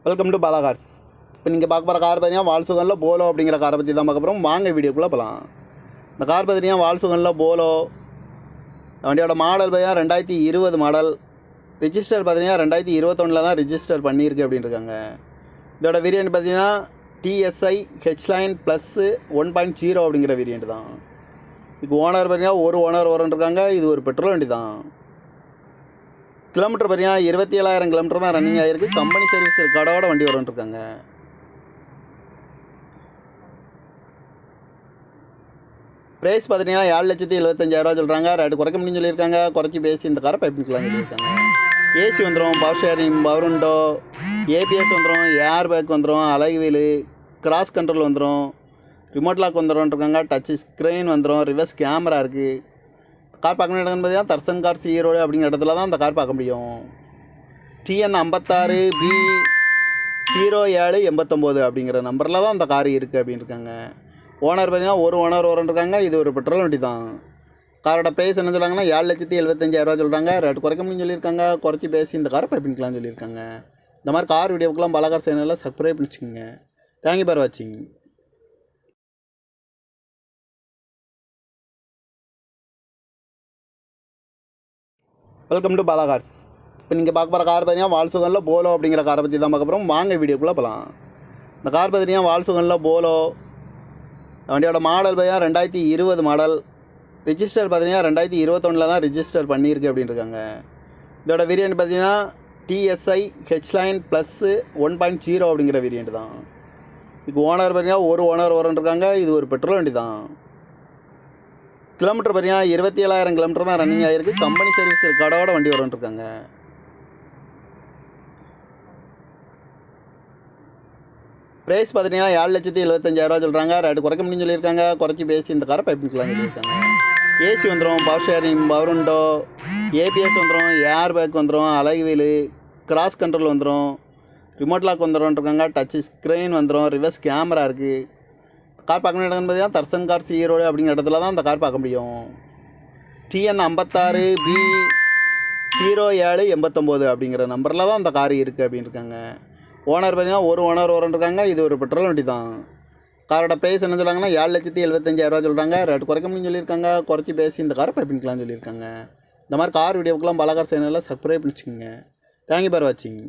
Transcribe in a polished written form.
Welcome to Bala cars. இப்போ நீங்கள் பார்க்க போகிற கார் பார்த்தீங்கன்னா வால்சுகனில் போலோ அப்படிங்கிற காரை பற்றி தான் பார்க்க போகிறோம். வாங்க வீடியோக்குள்ளே போகலாம். இந்த கார் பார்த்தீங்கன்னா வால்சுகனில் போலோ. வண்டியோட மாடல் பார்த்தீங்கன்னா 2020 மாடல். ரிஜிஸ்டர் பார்த்தீங்கன்னா 2021 தான் ரிஜிஸ்டர் பண்ணியிருக்கு அப்படின்னு இருக்காங்க. இதோட வேரியண்ட் பார்த்தீங்கன்னா TSI ஹெச்லைன் +1.0 அப்படிங்கிற வேரியண்ட் தான். இதுக்கு ஓனர் பார்த்தீங்கன்னா ஒரு ஓனர் இருக்காங்க. இது ஒரு பெட்ரோல் வண்டி தான். கிலோமீட்டர் பார்த்தீங்கன்னா 27,000 கிலோமீட்டர் தான் ரன்னிங் ஆகிருக்கு. கம்பெனி சர்வீஸ் ரெக்கார்டோட வண்டி வரும்ன்ட்ருக்காங்க. ப்ரைஸ் பார்த்தீங்கன்னா 7,75,000 சொல்கிறாங்க. ரேட்டு குறைக்க முடியும்னு சொல்லியிருக்காங்க. குறைச்சி பேசி இந்த காரை பைப்பிங்கலாம் சொல்லியிருக்காங்க. ஏசி வந்துடும், power sharing, power window, ABS வந்துடும், ஏர் பேக் வந்துடும், அலகு வீலு, கிராஸ் கண்ட்ரோல் வந்துடும், ரிமோட் லாக் வந்துடும்ன்ட்ருக்காங்க. டச் ஸ்க்ரீன் வந்துடும், ரிவர்ஸ் கேமரா இருக்குது. கார் பார்க்கணும் இடம்னு பார்த்தீங்கன்னா தர்சன் கார்ஸ் ஈரோடு அப்படிங்கிற இடத்துல தான் அந்த கார் பார்க்க முடியும். TN 56B0789 அப்படிங்கிற நம்பரில் தான் அந்த கார் இருக்குது அப்படின்னு இருக்காங்க. ஓனர் பார்த்தீங்கன்னா ஒரு ஓனர் இருக்காங்க. இது ஒரு பெட்ரோல் வண்டி தான். காரோட ப்ரைஸ் என்ன சொல்கிறாங்கன்னா 7,75,000 சொல்கிறாங்க. ரேட்டு குறைக்க முடியும்னு சொல்லியிருக்காங்க. குறைச்சி பேசி இந்த காரை பைப்பிங்கலாம் சொல்லியிருக்காங்க. இந்த மாதிரி கார் வீடியோக்கெல்லாம் பாலா கார் சேனலில் சப்ஸ்கிரைப் பண்ணிச்சுக்கோங்க. தேங்க்யூ ஃபார் வாட்சிங். Welcome to Bala cars. இப்போ நீங்கள் பார்க்க போகிற கார் பார்த்தீங்கன்னா வால்சுகனில் போலோ அப்படிங்கிற காரை பற்றி தான் பார்க்க போகிறோம். வாங்க வீடியோக்குள்ளே போகலாம். இந்த கார் பார்த்தீங்கன்னா வால்சுகனில் போலோ. வண்டியோட மாடல் பார்த்தீங்கன்னா 2020 மாடல். ரிஜிஸ்டர் பார்த்தீங்கன்னா 2021 தான் ரிஜிஸ்டர் பண்ணியிருக்கு அப்படின்னு இருக்காங்க. இதோட வேரியண்ட் பார்த்தீங்கன்னா TSI ஹெச்லைன் +1.0 அப்படிங்கிற வேரியண்ட் தான். இதுக்கு ஓனர் பார்த்தீங்கன்னா ஒரு ஓனர் இருக்காங்க. இது ஒரு பெட்ரோல் வண்டி தான். கிலோமீட்டர் பார்த்தீங்கன்னா 27,000 கிலோமீட்டர் தான் ரன்னிங் ஆகிருக்கு. கம்பெனி சர்வீஸ் ரெக்கார்டோட வண்டி வரும்ன்ட்ருக்காங்க. ப்ரைஸ் பார்த்தீங்கன்னா 7,75,000 சொல்கிறாங்க. ரேட்டு குறைக்க முடியும்னு சொல்லியிருக்காங்க. குறைச்சி பேசி இந்த காரை பைப்பிங்கலாம் சொல்லியிருக்காங்க. ஏசி வந்துடும், power sharing, power window, ABS வந்துடும், ஏர் பேக் வந்துடும், அலகு வீலு, கிராஸ் கண்ட்ரோல் வந்துடும், ரிமோட் லாக் வந்துடும்ன்ட்ருக்காங்க. டச் ஸ்க்ரீன் வந்துடும், ரிவர்ஸ் கேமரா இருக்குது. கார் பார்க்கணும் இடம்னு பார்த்தீங்கன்னா தர்சன் கார்ஸ் ஈரோடு அப்படிங்கிற இடத்துல தான் அந்த கார் பார்க்க முடியும். TN 56B0789 அப்படிங்கிற நம்பரில் தான் அந்த கார் இருக்குது அப்படின்னு இருக்காங்க. ஓனர் பார்த்தீங்கன்னா ஒரு ஓனர் இருக்காங்க. இது ஒரு பெட்ரோல் வண்டி தான். காரோட ப்ரைஸ் என்ன சொல்கிறாங்கன்னா 7,75,000 சொல்கிறாங்க. ரேட்டு குறைக்க முடியும்னு சொல்லியிருக்காங்க. குறைச்சி பேசி இந்த காரை பைப்பிங்கலாம் சொல்லியிருக்காங்க. இந்த மாதிரி கார் வீடியோக்கெல்லாம் பாலா கார் சேனலில் சப்ஸ்கிரைப் பண்ணிச்சுக்கோங்க. தேங்க்யூ ஃபார் வாட்சிங்.